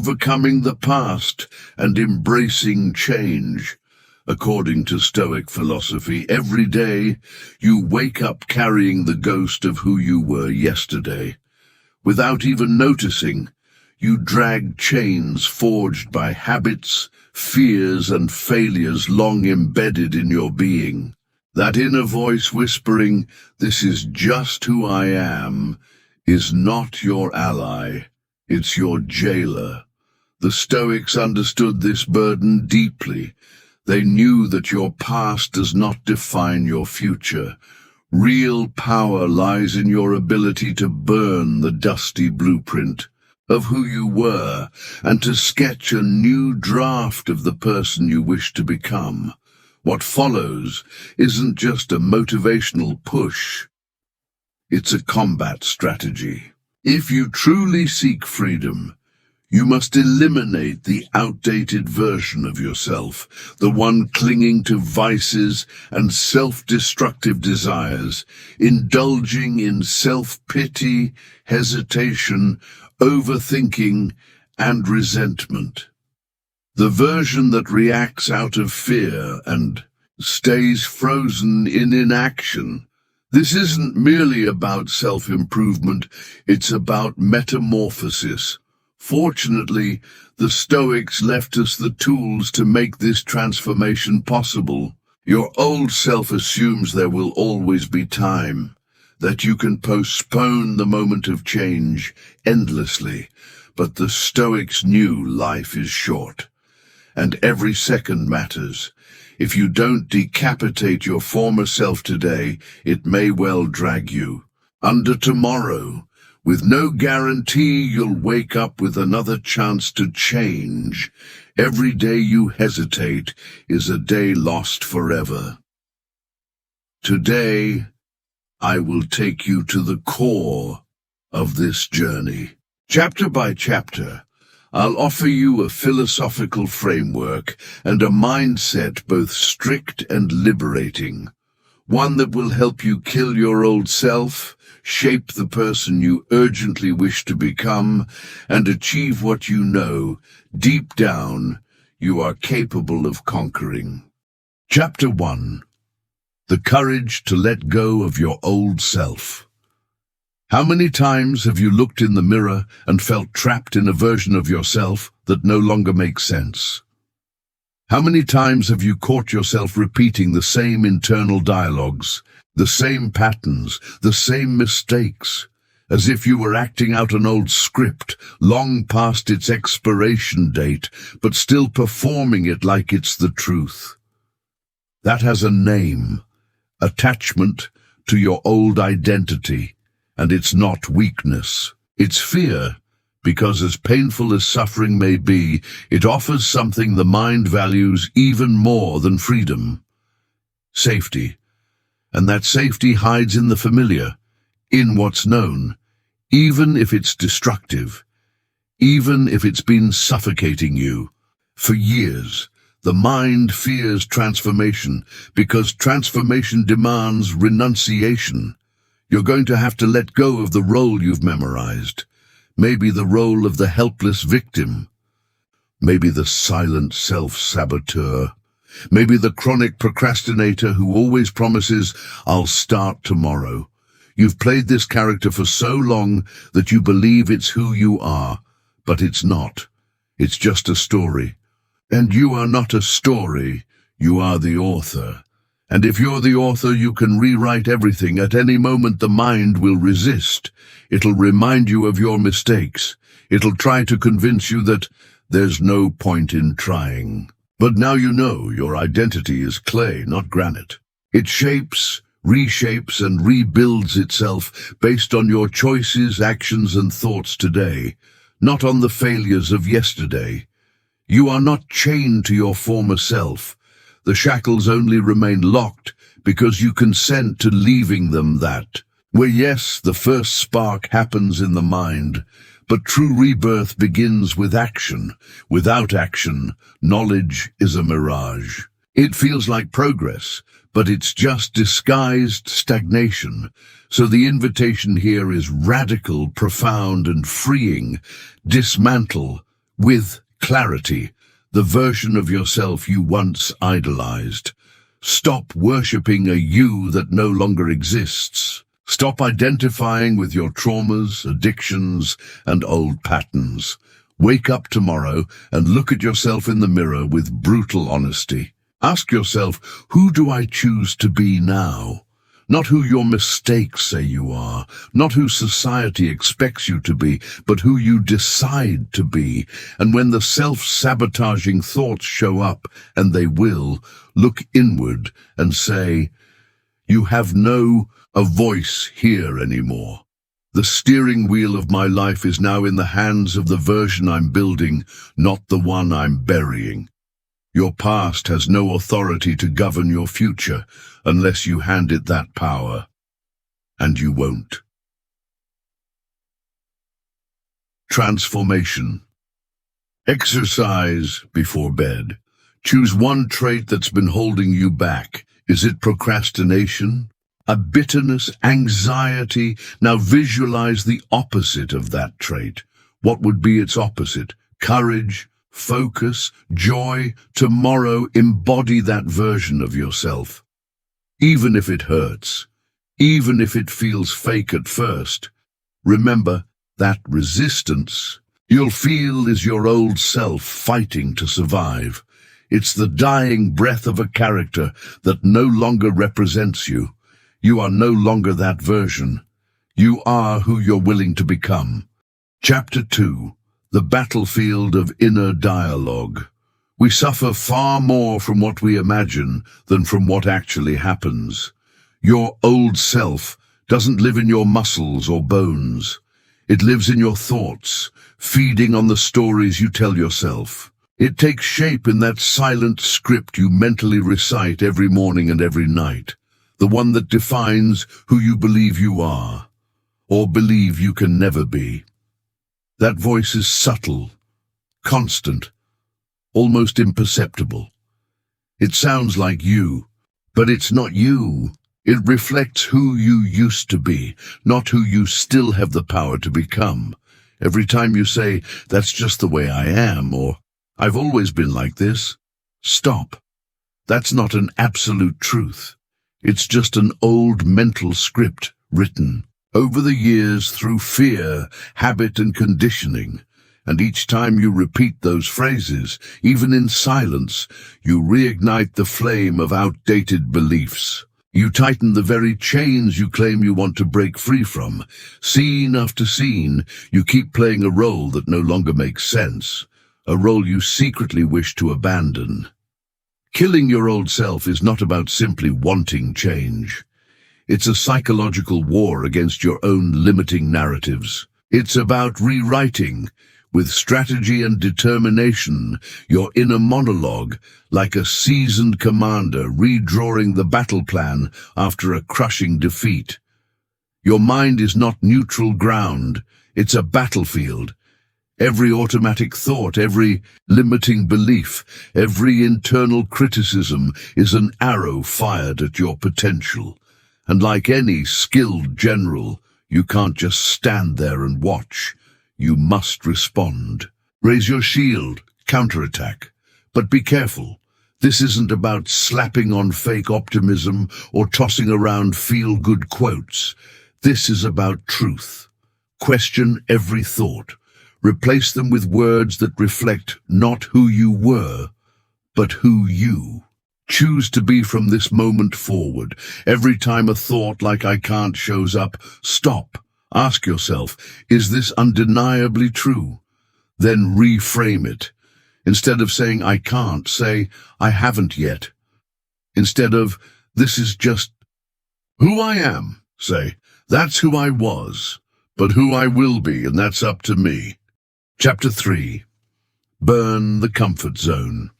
overcoming the past and embracing change. According to Stoic philosophy, every day you wake up carrying the ghost of who you were yesterday. Without even noticing, you drag chains forged by habits, fears, and failures long embedded in your being. That inner voice whispering, "This is just who I am," is not your ally, it's your jailer. The Stoics understood this burden deeply. They knew that your past does not define your future. Real power lies in your ability to burn the dusty blueprint of who you were and to sketch a new draft of the person you wish to become. What follows isn't just a motivational push. It's a combat strategy. If you truly seek freedom, you must eliminate the outdated version of yourself, the one clinging to vices and self-destructive desires, indulging in self-pity, hesitation, overthinking, and resentment. The version that reacts out of fear and stays frozen in inaction. This isn't merely about self-improvement, it's about metamorphosis. Fortunately, the Stoics left us the tools to make this transformation possible. Your old self assumes there will always be time, that you can postpone the moment of change endlessly. But the Stoics knew life is short, and every second matters. If you don't decapitate your former self today, it may well drag you under tomorrow. With no guarantee you'll wake up with another chance to change. Every day you hesitate is a day lost forever. Today, I will take you to the core of this journey. Chapter by chapter, I'll offer you a philosophical framework and a mindset both strict and liberating. One that will help you kill your old self, shape the person you urgently wish to become, and achieve what you know, deep down, you are capable of conquering. Chapter 1. The courage to let go of your old self. How many times have you looked in the mirror and felt trapped in a version of yourself that no longer makes sense? How many times have you caught yourself repeating the same internal dialogues, the same patterns, the same mistakes, as if you were acting out an old script, long past its expiration date, but still performing it like it's the truth? That has a name, attachment to your old identity, and it's not weakness. It's fear, because as painful as suffering may be, it offers something the mind values even more than freedom: safety. And that safety hides in the familiar, in what's known, even if it's destructive, even if it's been suffocating you. For years, the mind fears transformation because transformation demands renunciation. You're going to have to let go of the role you've memorized, maybe the role of the helpless victim, maybe the silent self-saboteur, maybe the chronic procrastinator who always promises, "I'll start tomorrow." You've played this character for so long that you believe it's who you are, but it's not. It's just a story. And you are not a story, you are the author. And if you're the author, you can rewrite everything. At any moment, the mind will resist. It'll remind you of your mistakes. It'll try to convince you that there's no point in trying. But now you know your identity is clay, not granite. It shapes, reshapes, and rebuilds itself based on your choices, actions, and thoughts today, not on the failures of yesterday. You are not chained to your former self. The shackles only remain locked because you consent to leaving them that. Where yes, the first spark happens in the mind, but true rebirth begins with action. Without action, knowledge is a mirage. It feels like progress, but it's just disguised stagnation. So the invitation here is radical, profound, and freeing. Dismantle with clarity, the version of yourself you once idolized. Stop worshipping a you that no longer exists. Stop identifying with your traumas, addictions, and old patterns. Wake up tomorrow and look at yourself in the mirror with brutal honesty. Ask yourself, who do I choose to be now? Not who your mistakes say you are, not who society expects you to be, but who you decide to be. And when the self-sabotaging thoughts show up, and they will, look inward and say, you have a voice here anymore. The steering wheel of my life is now in the hands of the version I'm building, not the one I'm burying. Your past has no authority to govern your future unless you hand it that power. And you won't. Transformation. Exercise before bed. Choose one trait that's been holding you back. Is it procrastination? A bitterness, anxiety? Now visualize the opposite of that trait. What would be its opposite? Courage, focus, joy. Tomorrow, embody that version of yourself. Even if it hurts, even if it feels fake at first, remember that resistance you'll feel is your old self fighting to survive. It's the dying breath of a character that no longer represents you. You are no longer that version. You are who you're willing to become. Chapter 2. The battlefield of inner dialogue. We suffer far more from what we imagine than from what actually happens. Your old self doesn't live in your muscles or bones. It lives in your thoughts, feeding on the stories you tell yourself. It takes shape in that silent script you mentally recite every morning and every night, the one that defines who you believe you are, or believe you can never be. That voice is subtle, constant, almost imperceptible. It sounds like you, but it's not you. It reflects who you used to be, not who you still have the power to become. Every time you say, that's just the way I am, or I've always been like this, stop. That's not an absolute truth. It's just an old mental script written over the years through fear, habit, and conditioning. And each time you repeat those phrases, even in silence, you reignite the flame of outdated beliefs. You tighten the very chains you claim you want to break free from. Scene after scene, you keep playing a role that no longer makes sense, a role you secretly wish to abandon. Killing your old self is not about simply wanting change. It's a psychological war against your own limiting narratives. It's about rewriting, with strategy and determination, your inner monologue, like a seasoned commander redrawing the battle plan after a crushing defeat. Your mind is not neutral ground, it's a battlefield. Every automatic thought, every limiting belief, every internal criticism is an arrow fired at your potential. And like any skilled general, you can't just stand there and watch. You must respond. Raise your shield, counterattack. But be careful. This isn't about slapping on fake optimism or tossing around feel-good quotes. This is about truth. Question every thought. Replace them with words that reflect not who you were, but who you. Choose to be from this moment forward. Every time a thought like I can't shows up, stop. Ask yourself, is this undeniably true? Then reframe it. Instead of saying I can't, say I haven't yet. Instead of this is just who I am, say that's who I was, but who I will be, and that's up to me. Chapter 3. Burn the comfort zone.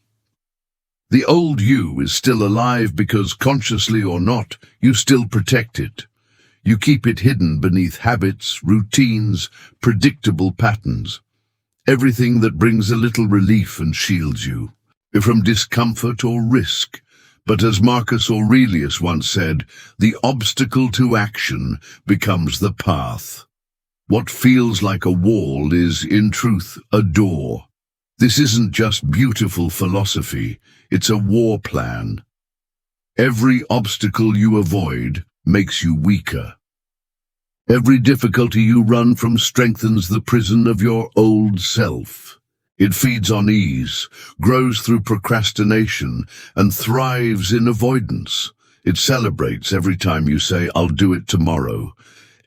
The old you is still alive because, consciously or not, you still protect it. You keep it hidden beneath habits, routines, predictable patterns. Everything that brings a little relief and shields you from discomfort or risk. But as Marcus Aurelius once said, the obstacle to action becomes the path. What feels like a wall is, in truth, a door. This isn't just beautiful philosophy, it's a war plan. Every obstacle you avoid makes you weaker. Every difficulty you run from strengthens the prison of your old self. It feeds on ease, grows through procrastination, and thrives in avoidance. It celebrates every time you say, "I'll do it tomorrow."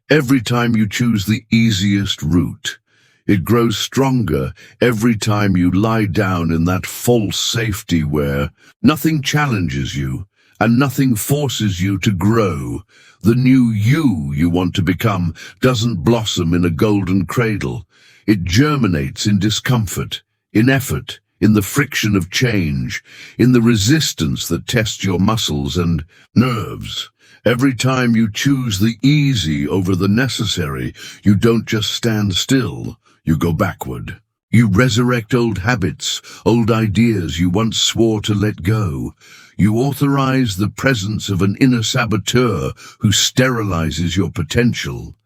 Every time you choose the easiest route. It grows stronger every time you lie down in that false safety where nothing challenges you and nothing forces you to grow. The new you want to become doesn't blossom in a golden cradle. It germinates in discomfort, in effort, in the friction of change, in the resistance that tests your muscles and nerves. Every time you choose the easy over the necessary, you don't just stand still, you go backward. You resurrect old habits, old ideas you once swore to let go. You authorize the presence of an inner saboteur who sterilizes your potential.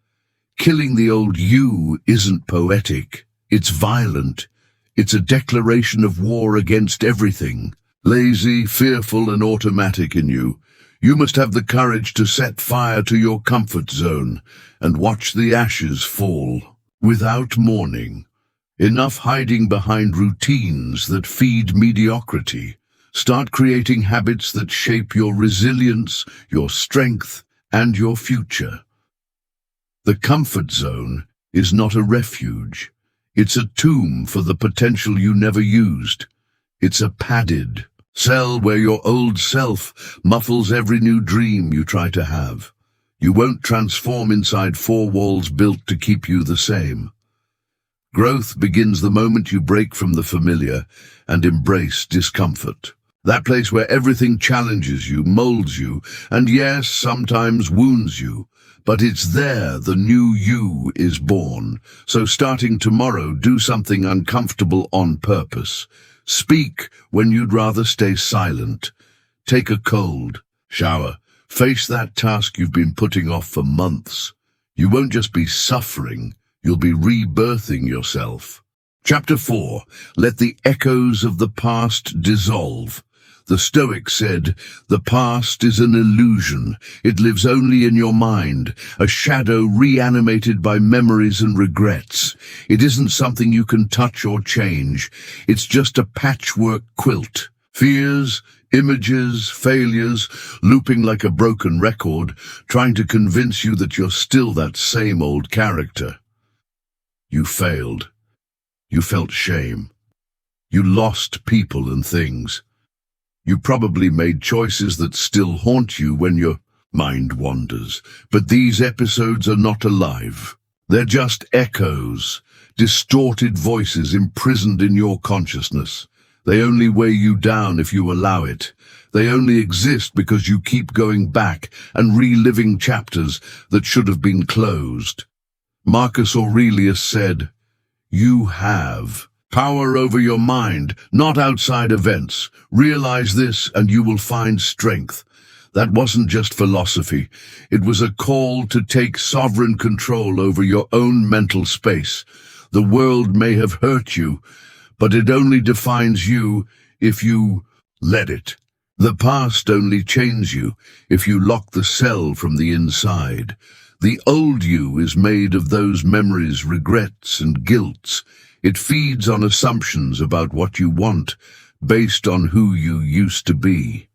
Killing the old you isn't poetic, it's violent. It's a declaration of war against everything, lazy, fearful, and automatic in you. You must have the courage to set fire to your comfort zone and watch the ashes fall without mourning. Enough hiding behind routines that feed mediocrity. Start creating habits that shape your resilience, your strength, and your future. The comfort zone is not a refuge. It's a tomb for the potential you never used. It's a padded cell where your old self muffles every new dream you try to have. You won't transform inside four walls built to keep you the same. Growth begins the moment you break from the familiar and embrace discomfort. That place where everything challenges you, molds you, and yes, sometimes wounds you. But it's there the new you is born. So starting tomorrow, do something uncomfortable on purpose. Speak when you'd rather stay silent. Take a cold shower. Face that task you've been putting off for months. You won't just be suffering, you'll be rebirthing yourself. Chapter 4. Let the echoes of the past dissolve. The Stoics said, "The past is an illusion. It lives only in your mind, a shadow reanimated by memories and regrets. It isn't something you can touch or change. It's just a patchwork quilt. Fears, images, failures, looping like a broken record, trying to convince you that you're still that same old character. You failed. You felt shame. You lost people and things. You probably made choices that still haunt you when your mind wanders. But these episodes are not alive. They're just echoes, distorted voices imprisoned in your consciousness. They only weigh you down if you allow it. They only exist because you keep going back and reliving chapters that should have been closed. Marcus Aurelius said, "You have power over your mind, not outside events. Realize this and you will find strength." That wasn't just philosophy. It was a call to take sovereign control over your own mental space. The world may have hurt you, but it only defines you if you let it. The past only chains you if you lock the cell from the inside. The old you is made of those memories, regrets, and guilts. It feeds on assumptions about what you want, based on who you used to be.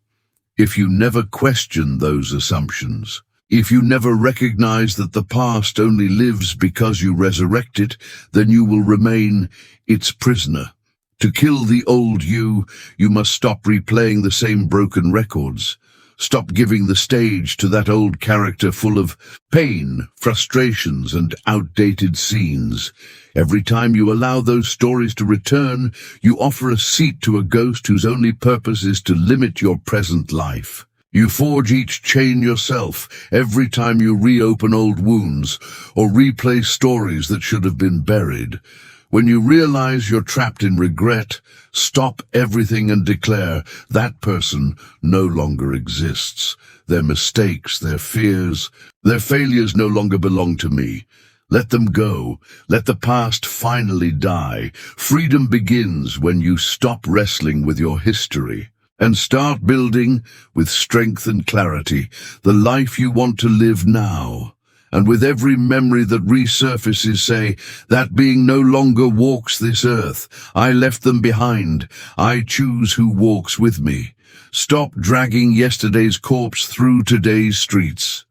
If you never question those assumptions, if you never recognize that the past only lives because you resurrect it, then you will remain its prisoner. To kill the old you must stop replaying the same broken records. Stop giving the stage to that old character full of pain, frustrations, and outdated scenes. Every time you allow those stories to return, you offer a seat to a ghost whose only purpose is to limit your present life. You forge each chain yourself every time you reopen old wounds or replay stories that should have been buried. When you realize you're trapped in regret, stop everything and declare, that person no longer exists. Their mistakes, their fears, their failures no longer belong to me. Let them go. Let the past finally die. Freedom begins when you stop wrestling with your history and start building, with strength and clarity, the life you want to live now. And with every memory that resurfaces, say, that being no longer walks this earth. I left them behind. I choose who walks with me. Stop dragging yesterday's corpse through today's streets.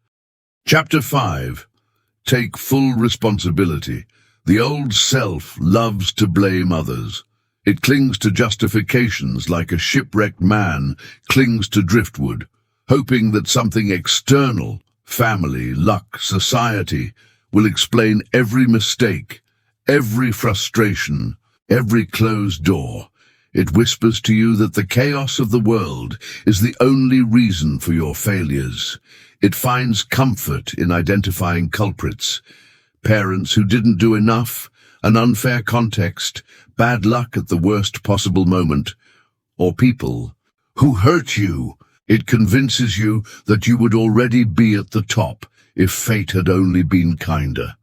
Chapter 5. Take full responsibility. The old self loves to blame others. It clings to justifications like a shipwrecked man clings to driftwood, hoping that something external, family, luck, society, will explain every mistake, every frustration, every closed door. It whispers to you that the chaos of the world is the only reason for your failures. It finds comfort in identifying culprits, parents who didn't do enough, an unfair context, bad luck at the worst possible moment, or people who hurt you. It convinces you that you would already be at the top if fate had only been kinder.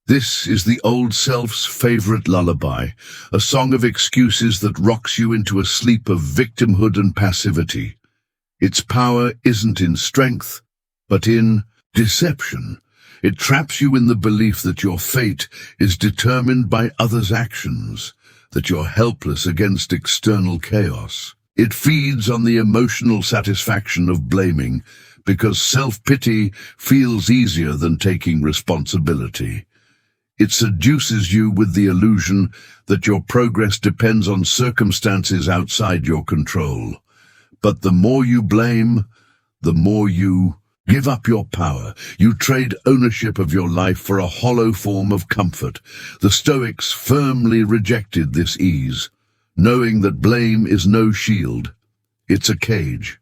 This is the old self's favorite lullaby, a song of excuses that rocks you into a sleep of victimhood and passivity. Its power isn't in strength, but in deception. It traps you in the belief that your fate is determined by others' actions, that you're helpless against external chaos. It feeds on the emotional satisfaction of blaming, because self-pity feels easier than taking responsibility. It seduces you with the illusion that your progress depends on circumstances outside your control. But the more you blame, the more you give up your power. You trade ownership of your life for a hollow form of comfort. The Stoics firmly rejected this ease, knowing that blame is no shield. It's a cage.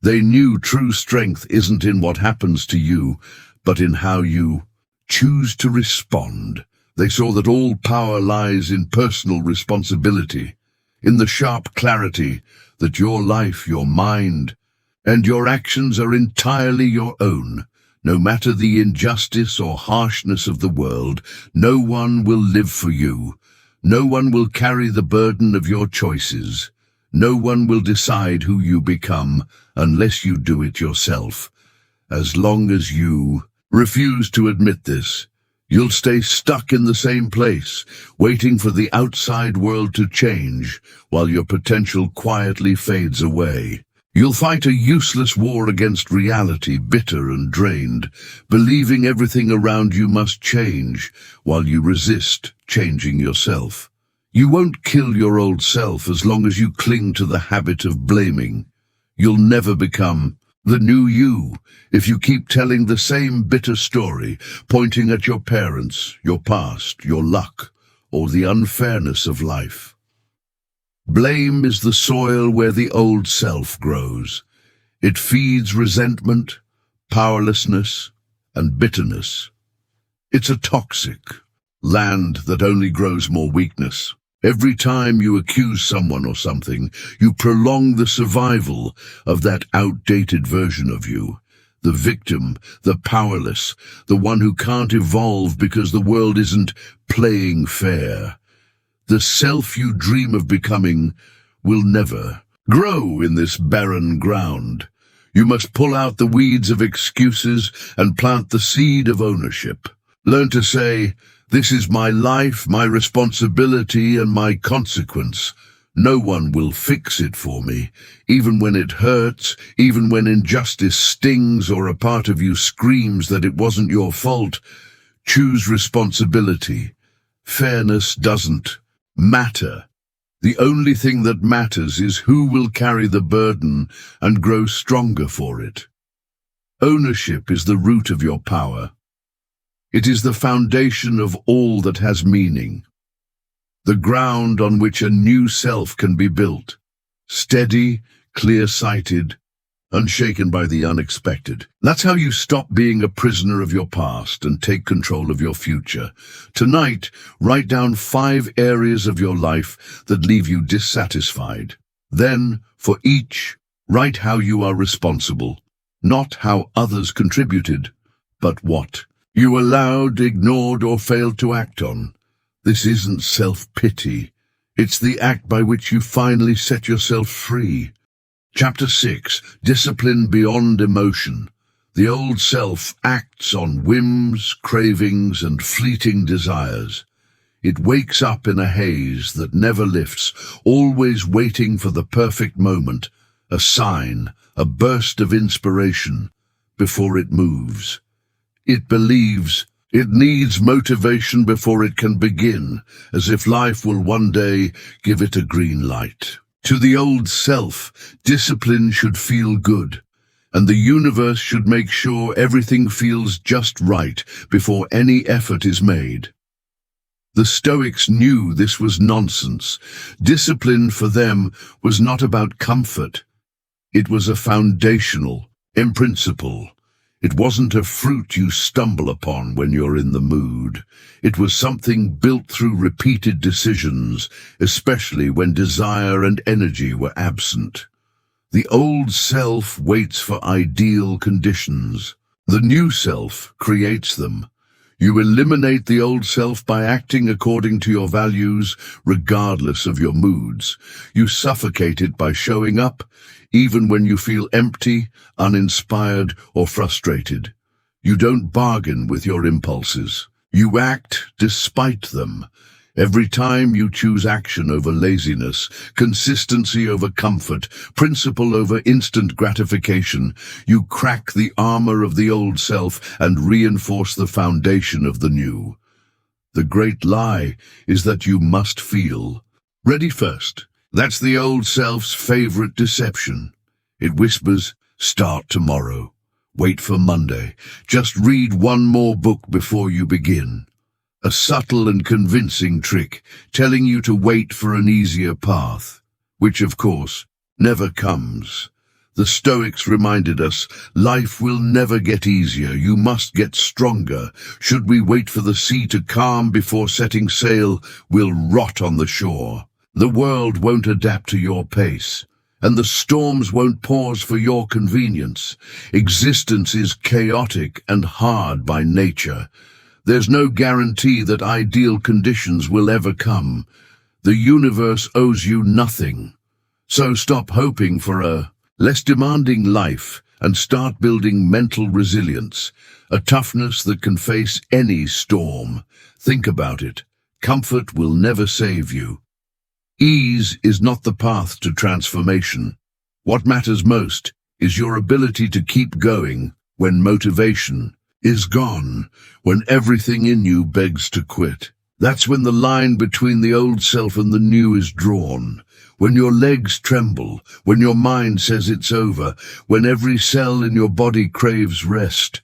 They knew true strength isn't in what happens to you, but in how you choose to respond. They saw that all power lies in personal responsibility, in the sharp clarity that your life, your mind, and your actions are entirely your own. No matter the injustice or harshness of the world, no one will live for you. No one will carry the burden of your choices. No one will decide who you become unless you do it yourself. As long as you refuse to admit this, you'll stay stuck in the same place, waiting for the outside world to change while your potential quietly fades away. You'll fight a useless war against reality, bitter and drained, believing everything around you must change while you resist changing yourself. You won't kill your old self as long as you cling to the habit of blaming. You'll never become the new you if you keep telling the same bitter story, pointing at your parents, your past, your luck, or the unfairness of life. Blame is the soil where the old self grows. It feeds resentment, powerlessness, and bitterness. It's a toxic land that only grows more weakness. Every time you accuse someone or something, you prolong the survival of that outdated version of you. The victim, the powerless, the one who can't evolve because the world isn't playing fair. The self you dream of becoming will never grow in this barren ground. You must pull out the weeds of excuses and plant the seed of ownership. Learn to say, "This is my life, my responsibility, and my consequence. No one will fix it for me, even when it hurts, even when injustice stings or a part of you screams that it wasn't your fault. Choose responsibility. Fairness doesn't matter. The only thing that matters is who will carry the burden and grow stronger for it." Ownership is the root of your power. It is the foundation of all that has meaning, the ground on which a new self can be built, steady, clear-sighted, unshaken by the unexpected. That's how you stop being a prisoner of your past and take control of your future. Tonight, write down 5 areas of your life that leave you dissatisfied. Then, for each, write how you are responsible, not how others contributed, but what you allowed, ignored, or failed to act on. This isn't self-pity. It's the act by which you finally set yourself free. Chapter 6. Discipline beyond emotion. The old self acts on whims, cravings, and fleeting desires. It wakes up in a haze that never lifts, always waiting for the perfect moment, a sign, a burst of inspiration, before it moves. It believes it needs motivation before it can begin, as if life will one day give it a green light. To the old self, discipline should feel good, and the universe should make sure everything feels just right before any effort is made. The Stoics knew this was nonsense. Discipline for them was not about comfort. It was a foundational, principle. It wasn't a fruit you stumble upon when you're in the mood. It was something built through repeated decisions, especially when desire and energy were absent. The old self waits for ideal conditions. The new self creates them. You eliminate the old self by acting according to your values, regardless of your moods. You suffocate it by showing up, even when you feel empty, uninspired, or frustrated. You don't bargain with your impulses. You act despite them. Every time you choose action over laziness, consistency over comfort, principle over instant gratification, you crack the armor of the old self and reinforce the foundation of the new. The great lie is that you must feel ready first. That's the old self's favorite deception. It whispers, start tomorrow. Wait for Monday. Just read one more book before you begin. A subtle and convincing trick, telling you to wait for an easier path, which, of course, never comes. The Stoics reminded us, life will never get easier, you must get stronger. Should we wait for the sea to calm before setting sail, we'll rot on the shore. The world won't adapt to your pace, and the storms won't pause for your convenience. Existence is chaotic and hard by nature. There's no guarantee that ideal conditions will ever come. The universe owes you nothing. So stop hoping for a less demanding life and start building mental resilience, a toughness that can face any storm. Think about it. Comfort will never save you. Ease is not the path to transformation. What matters most is your ability to keep going when motivation is gone, when everything in you begs to quit. That's when the line between the old self and the new is drawn, when your legs tremble, when your mind says it's over, when every cell in your body craves rest.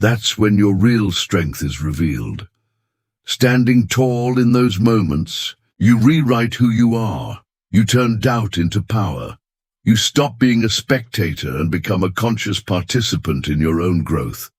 That's when your real strength is revealed. Standing tall in those moments, you rewrite who you are. You turn doubt into power. You stop being a spectator and become a conscious participant in your own growth.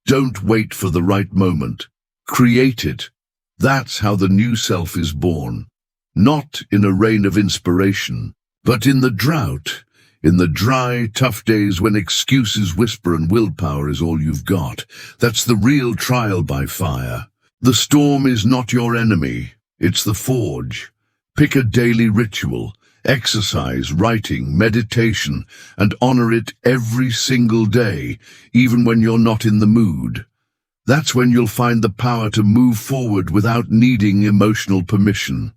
Don't wait for the right moment. Create it. That's how the new self is born. Not in a rain of inspiration, but in the drought, in the dry, tough days when excuses whisper and willpower is all you've got. That's the real trial by fire. The storm is not your enemy. It's the forge. Pick a daily ritual. Exercise, writing, meditation, and honor it every single day, even when you're not in the mood. That's when you'll find the power to move forward without needing emotional permission.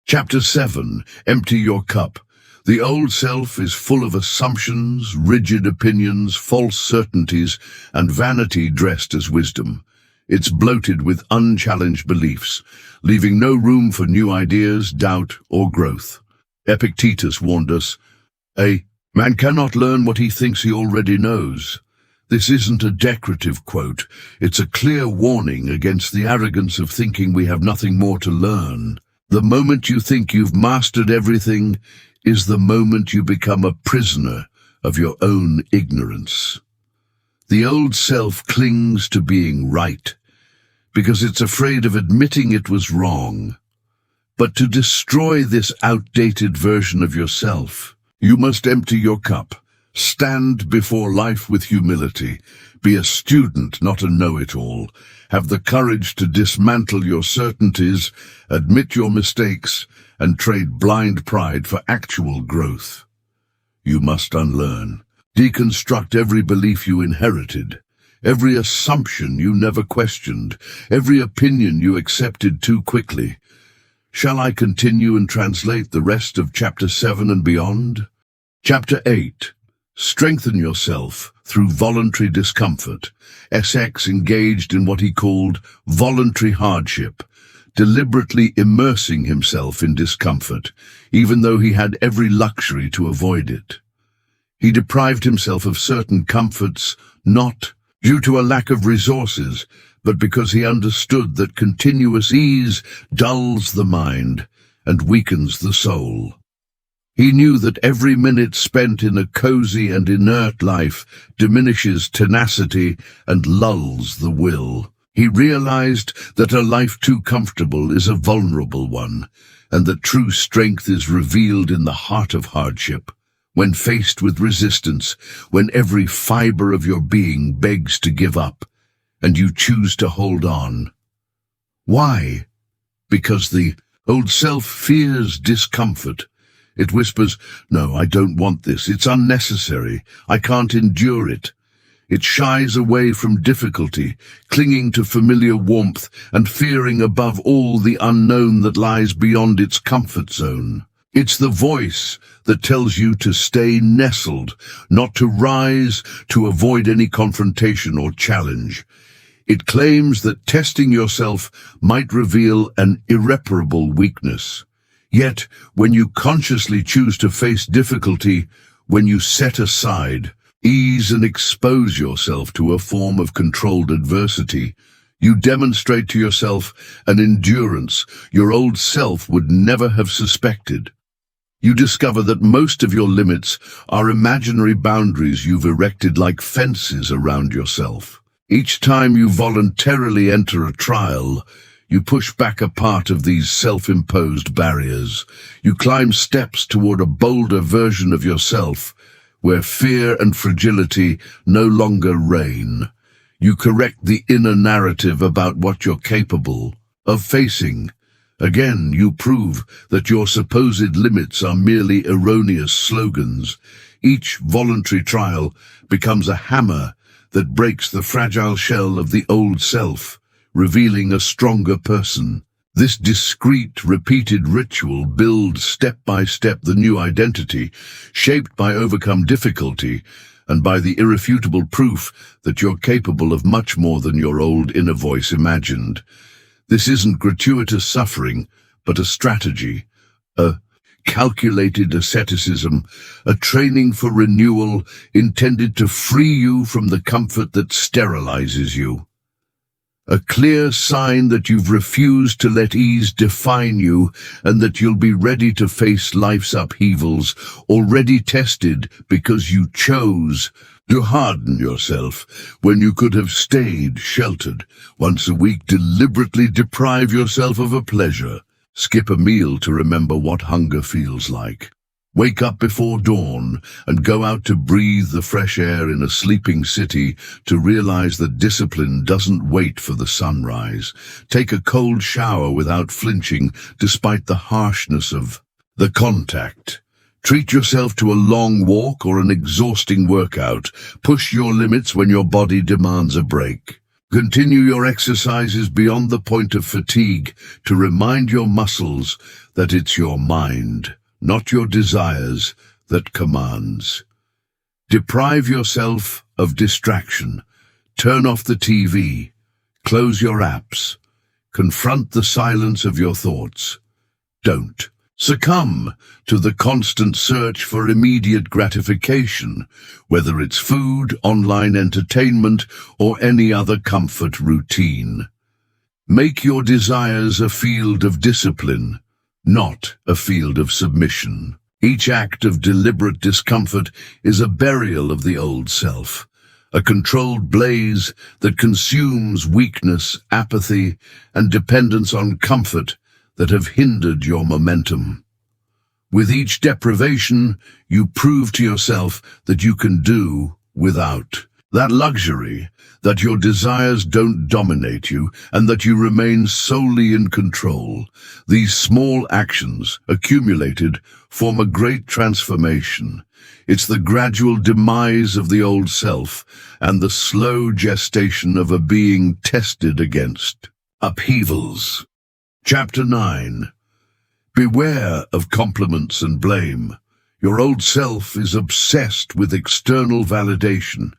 Chapter 7. Empty your cup. The old self is full of assumptions, rigid opinions, false certainties, and vanity dressed as wisdom. It's bloated with unchallenged beliefs, leaving no room for new ideas, doubt, or growth. Epictetus warned us, a man cannot learn what he thinks he already knows. This isn't a decorative quote. It's a clear warning against the arrogance of thinking we have nothing more to learn. The moment you think you've mastered everything is the moment you become a prisoner of your own ignorance. The old self clings to being right because it's afraid of admitting it was wrong. But to destroy this outdated version of yourself, you must empty your cup. Stand before life with humility. Be a student, not a know-it-all. Have the courage to dismantle your certainties, admit your mistakes, and trade blind pride for actual growth. You must unlearn. Deconstruct every belief you inherited, every assumption you never questioned, every opinion you accepted too quickly. Shall I continue and translate the rest of Chapter 7 and beyond? Chapter 8. Strengthen yourself through voluntary discomfort. SX engaged in what he called voluntary hardship, deliberately immersing himself in discomfort, even though he had every luxury to avoid it. He deprived himself of certain comforts, not due to a lack of resources, but because he understood that continuous ease dulls the mind and weakens the soul. He knew that every minute spent in a cozy and inert life diminishes tenacity and lulls the will. He realized that a life too comfortable is a vulnerable one, and that true strength is revealed in the heart of hardship. When faced with resistance, when every fiber of your being begs to give up, and you choose to hold on. Why? Because the old self fears discomfort. It whispers, "No, I don't want this. It's unnecessary. I can't endure it." It shies away from difficulty, clinging to familiar warmth and fearing above all the unknown that lies beyond its comfort zone. It's the voice that tells you to stay nestled, not to rise, to avoid any confrontation or challenge. It claims that testing yourself might reveal an irreparable weakness. Yet, when you consciously choose to face difficulty, when you set aside ease and expose yourself to a form of controlled adversity, you demonstrate to yourself an endurance your old self would never have suspected. You discover that most of your limits are imaginary boundaries you've erected like fences around yourself. Each time you voluntarily enter a trial, you push back a part of these self-imposed barriers. You climb steps toward a bolder version of yourself, where fear and fragility no longer reign. You correct the inner narrative about what you're capable of facing. Again, you prove that your supposed limits are merely erroneous slogans. Each voluntary trial becomes a hammer that breaks the fragile shell of the old self, revealing a stronger person. This discreet, repeated ritual builds step by step the new identity, shaped by overcome difficulty and by the irrefutable proof that you're capable of much more than your old inner voice imagined. This isn't gratuitous suffering, but a strategy, a calculated asceticism, a training for renewal intended to free you from the comfort that sterilizes you. A clear sign that you've refused to let ease define you and that you'll be ready to face life's upheavals, already tested because you chose to harden yourself when you could have stayed sheltered. Once a week, deliberately deprive yourself of a pleasure. Skip a meal to remember what hunger feels like. Wake up before dawn and go out to breathe the fresh air in a sleeping city to realize that discipline doesn't wait for the sunrise. Take a cold shower without flinching despite the harshness of the contact. Treat yourself to a long walk or an exhausting workout. Push your limits when your body demands a break. Continue your exercises beyond the point of fatigue to remind your muscles that it's your mind, not your desires, that commands. Deprive yourself of distraction. Turn off the TV. Close your apps. Confront the silence of your thoughts. Don't succumb to the constant search for immediate gratification, whether it's food, online entertainment, or any other comfort routine. Make your desires a field of discipline, not a field of submission. Each act of deliberate discomfort is a burial of the old self, a controlled blaze that consumes weakness, apathy, and dependence on comfort that have hindered your momentum. With each deprivation, you prove to yourself that you can do without. That luxury, that your desires don't dominate you, and that you remain solely in control. These small actions, accumulated, form a great transformation. It's the gradual demise of the old self, and the slow gestation of a being tested against upheavals. Chapter 9. Beware of compliments and blame. Your old self is obsessed with external validation.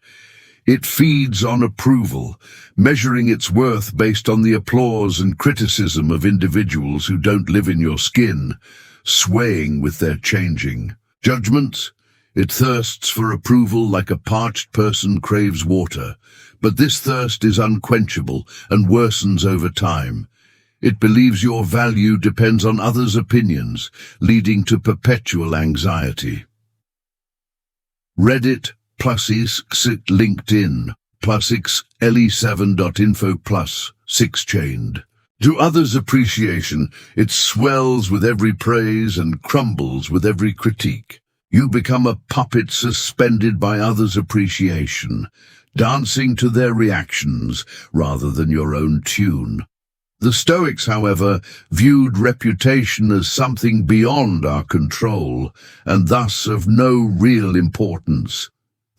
It feeds on approval, measuring its worth based on the applause and criticism of individuals who don't live in your skin, swaying with their changing judgments. It thirsts for approval like a parched person craves water, but this thirst is unquenchable and worsens over time. It believes your value depends on others' opinions, leading to perpetual anxiety. Reddit +X LinkedIn +X le7.info +6 chained. To others' appreciation, it swells with every praise and crumbles with every critique. You become a puppet suspended by others' appreciation, dancing to their reactions rather than your own tune. The Stoics, however, viewed reputation as something beyond our control, and thus of no real importance.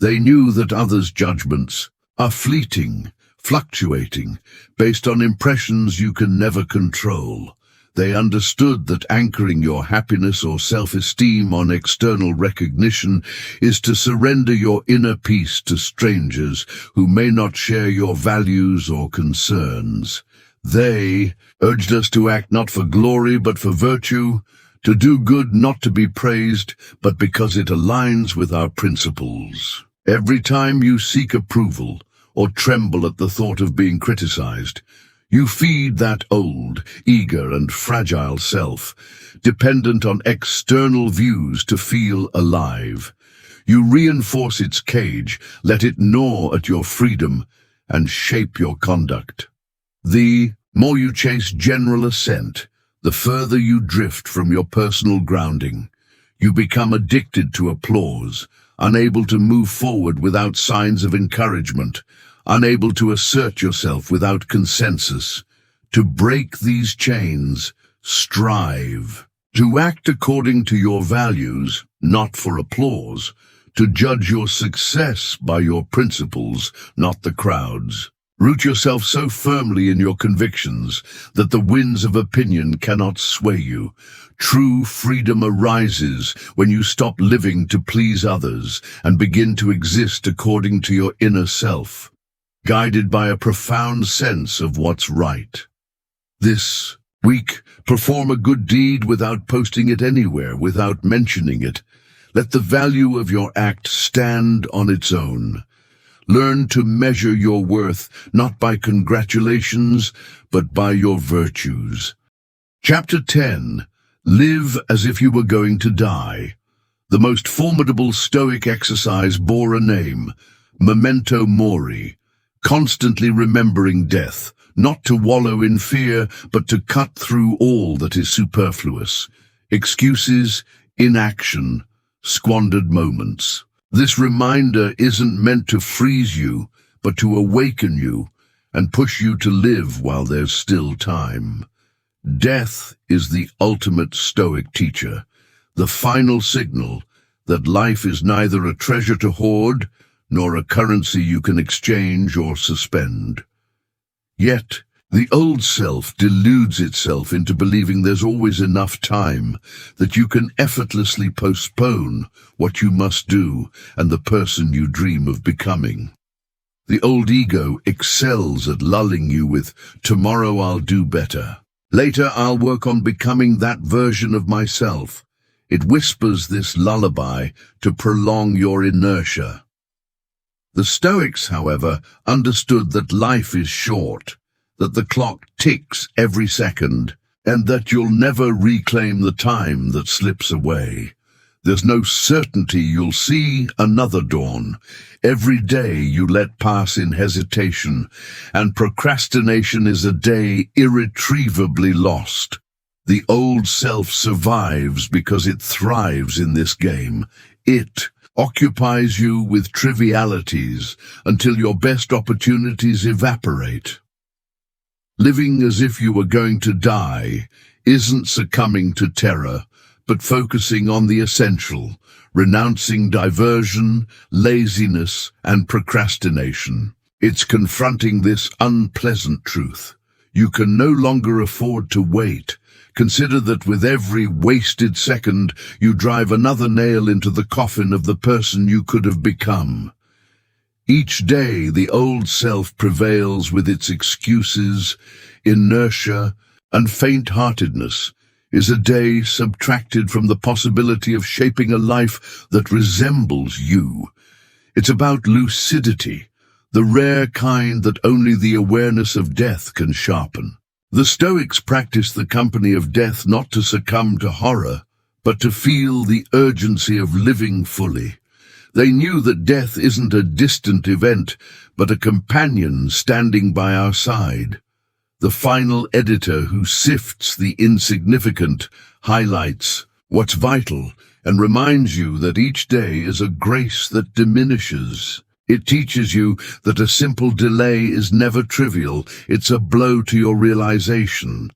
They knew that others' judgments are fleeting, fluctuating, based on impressions you can never control. They understood that anchoring your happiness or self-esteem on external recognition is to surrender your inner peace to strangers who may not share your values or concerns. They urged us to act not for glory but for virtue, to do good not to be praised, but because it aligns with our principles. Every time you seek approval or tremble at the thought of being criticized, you feed that old, eager and fragile self, dependent on external views to feel alive. You reinforce its cage, let it gnaw at your freedom and shape your conduct. The more you chase general assent, the further you drift from your personal grounding. You become addicted to applause, unable to move forward without signs of encouragement, unable to assert yourself without consensus. To break these chains, strive. To act according to your values, not for applause. To judge your success by your principles, not the crowd's. Root yourself so firmly in your convictions that the winds of opinion cannot sway you. True freedom arises when you stop living to please others and begin to exist according to your inner self, guided by a profound sense of what's right. This week, perform a good deed without posting it anywhere, without mentioning it. Let the value of your act stand on its own. Learn to measure your worth not by congratulations, but by your virtues. Chapter 10. Live as if you were going to die. The most formidable Stoic exercise bore a name, memento mori, constantly remembering death, not to wallow in fear, but to cut through all that is superfluous. Excuses, inaction, squandered moments. This reminder isn't meant to freeze you, but to awaken you and push you to live while there's still time. Death is the ultimate Stoic teacher, the final signal that life is neither a treasure to hoard nor a currency you can exchange or suspend. Yet, the old self deludes itself into believing there's always enough time, that you can effortlessly postpone what you must do and the person you dream of becoming. The old ego excels at lulling you with, tomorrow I'll do better. Later I'll work on becoming that version of myself. It whispers this lullaby to prolong your inertia. The Stoics, however, understood that life is short, that the clock ticks every second, and that you'll never reclaim the time that slips away. There's no certainty you'll see another dawn. Every day you let pass in hesitation, and procrastination is a day irretrievably lost. The old self survives because it thrives in this game. It occupies you with trivialities until your best opportunities evaporate. Living as if you were going to die isn't succumbing to terror, but focusing on the essential, renouncing diversion, laziness, and procrastination. It's confronting this unpleasant truth. You can no longer afford to wait. Consider that with every wasted second, you drive another nail into the coffin of the person you could have become. Each day, the old self prevails with its excuses, inertia, and faint-heartedness is a day subtracted from the possibility of shaping a life that resembles you. It's about lucidity, the rare kind that only the awareness of death can sharpen. The Stoics practiced the company of death not to succumb to horror, but to feel the urgency of living fully. They knew that death isn't a distant event, but a companion standing by our side. The final editor who sifts the insignificant, highlights what's vital, and reminds you that each day is a grace that diminishes. It teaches you that a simple delay is never trivial. It's a blow to your realization.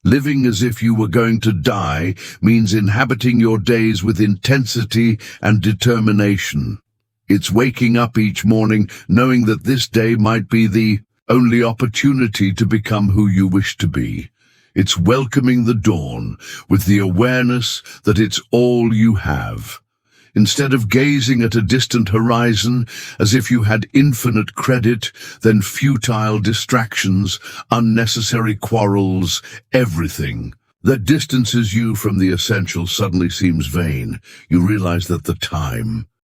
Living as if you were going to die means inhabiting your days with intensity and determination. It's waking up each morning knowing that this day might be the only opportunity to become who you wish to be. It's welcoming the dawn with the awareness that it's all you have. Instead of gazing at a distant horizon as if you had infinite credit, then futile distractions, unnecessary quarrels, everything that distances you from the essential suddenly seems vain. You realize that the time